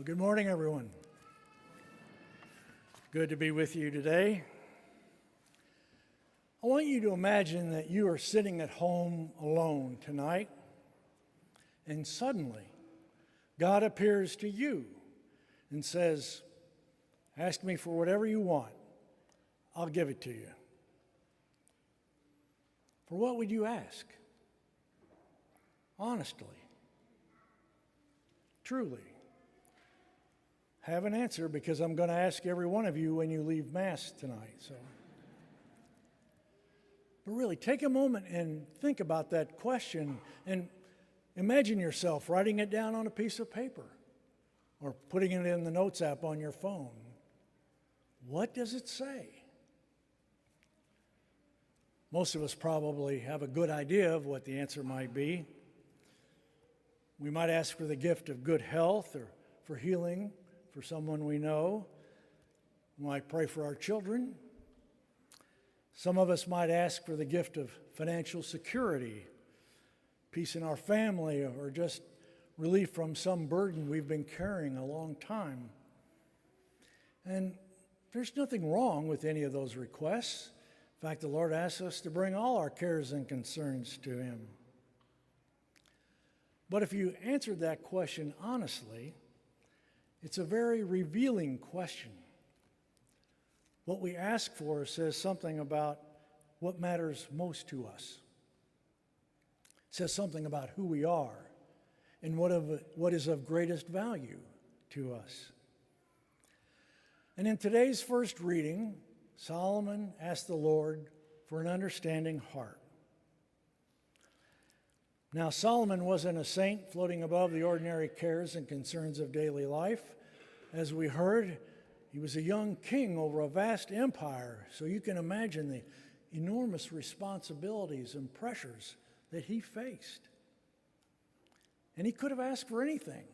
Well, good morning, everyone. Good to be with you today. I want you to imagine that you are sitting at home alone tonight, and suddenly God appears to you and says, "Ask me for whatever you want. I'll give it to you." For what would you ask? Honestly, truly. Have an answer, because I'm going to ask every one of you when you leave Mass tonight. But really, take a moment and think about that question and imagine yourself writing it down on a piece of paper or putting it in the Notes app on your phone. What does it say? Most of us probably have a good idea of what the answer might be. We might ask for the gift of good health or for healing for someone we know. We might pray for our children. Some of us might ask for the gift of financial security, peace in our family, or just relief from some burden we've been carrying a long time. And there's nothing wrong with any of those requests. In fact, the Lord asks us to bring all our cares and concerns to Him. But if you answered that question honestly, it's a very revealing question. What we ask for says something about what matters most to us. It says something about who we are and what is of greatest value to us. And in today's first reading, Solomon asked the Lord for an understanding heart. Now, Solomon wasn't a saint floating above the ordinary cares and concerns of daily life. As we heard, he was a young king over a vast empire, so you can imagine the enormous responsibilities and pressures that he faced. And he could have asked for anything: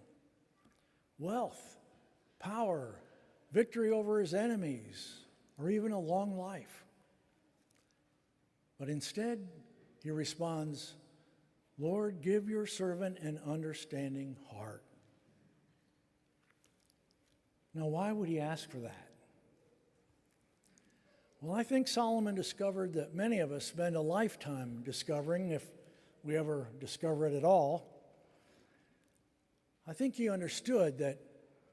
wealth, power, victory over his enemies, or even a long life. But instead, he responds, "Lord, give your servant an understanding heart." Now, why would he ask for that? Well, I think Solomon discovered that many of us spend a lifetime discovering, if we ever discover it at all. I think he understood that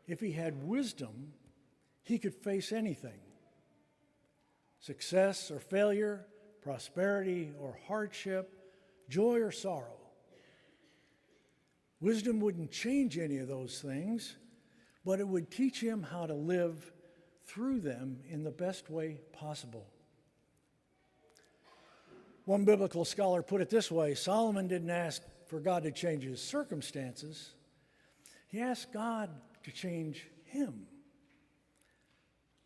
if he had wisdom, he could face anything: success or failure, prosperity or hardship, joy or sorrow. Wisdom wouldn't change any of those things, but it would teach him how to live through them in the best way possible. One biblical scholar put it this way: Solomon didn't ask for God to change his circumstances. He asked God to change him.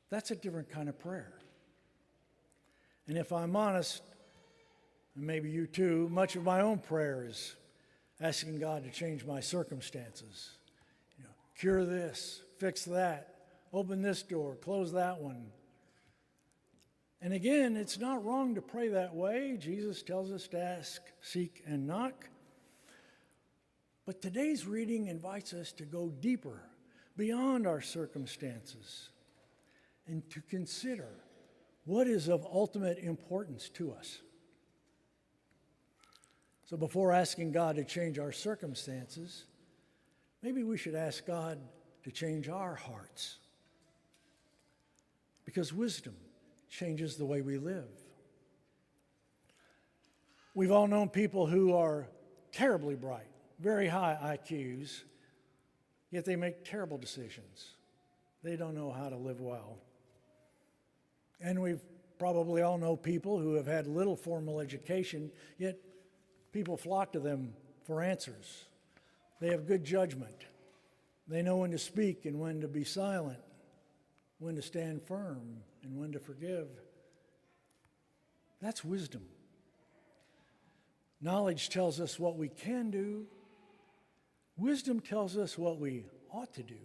That's a different kind of prayer. And if I'm honest, and maybe you too, much of my own prayer is asking God to change my circumstances. Cure this, fix that, open this door, close that one. And again, it's not wrong to pray that way. Jesus tells us to ask, seek, and knock. But today's reading invites us to go deeper, beyond our circumstances, and to consider what is of ultimate importance to us. So before asking God to change our circumstances, maybe we should ask God to change our hearts. Because wisdom changes the way we live. We've all known people who are terribly bright, very high IQs, yet they make terrible decisions. They don't know how to live well. And we've probably all know people who have had little formal education, yet people flock to them for answers. They have good judgment. They know when to speak and when to be silent, when to stand firm and when to forgive. That's wisdom. Knowledge tells us what we can do. Wisdom tells us what we ought to do.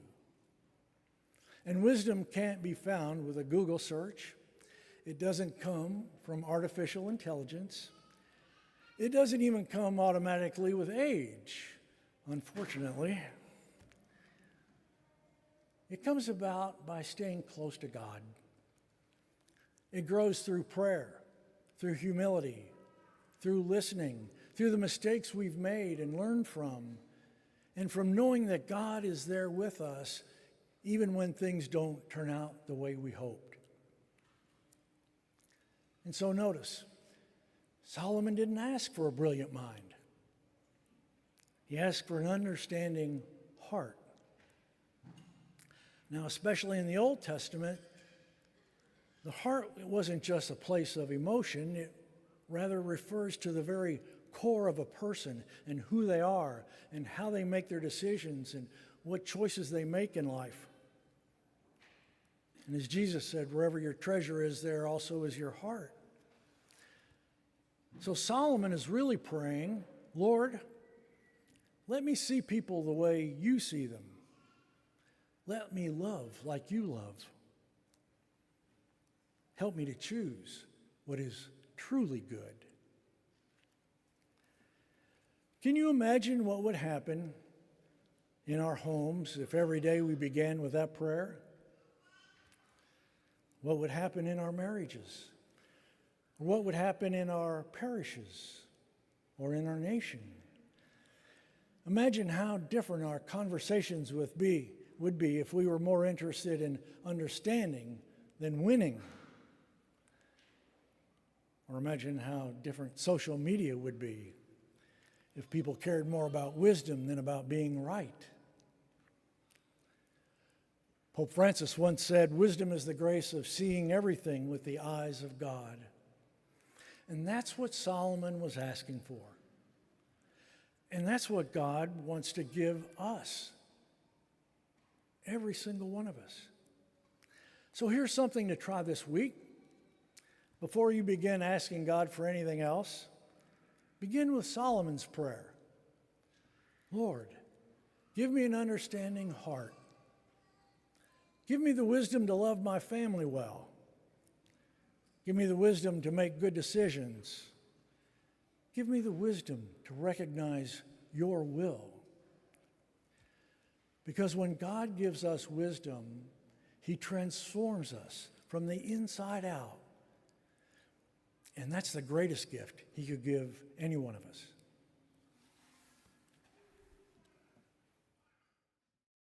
And wisdom can't be found with a Google search. It doesn't come from artificial intelligence. It doesn't even come automatically with age, unfortunately. It comes about by staying close to God. It grows through prayer, through humility, through listening, through the mistakes we've made and learned from, and from knowing that God is there with us even when things don't turn out the way we hoped. And so notice, Solomon didn't ask for a brilliant mind. He asked for an understanding heart. Now, especially in the Old Testament, the heart wasn't just a place of emotion. It rather refers to the very core of a person and who they are and how they make their decisions and what choices they make in life. And as Jesus said, wherever your treasure is, there also is your heart. So Solomon is really praying, Lord, let me see people the way you see them. Let me love like you love. Help me to choose what is truly good. Can you imagine what would happen in our homes if every day we began with that prayer? What would happen in our marriages? What would happen in our parishes or in our nation? Imagine how different our conversations would be if we were more interested in understanding than winning. Or imagine how different social media would be if people cared more about wisdom than about being right. Pope Francis once said, "Wisdom is the grace of seeing everything with the eyes of God." And that's what Solomon was asking for. And that's what God wants to give us, every single one of us. So here's something to try this week. Before you begin asking God for anything else, begin with Solomon's prayer. Lord, give me an understanding heart. Give me the wisdom to love my family well. Give me the wisdom to make good decisions. Give me the wisdom to recognize your will. Because when God gives us wisdom, he transforms us from the inside out. And that's the greatest gift he could give any one of us.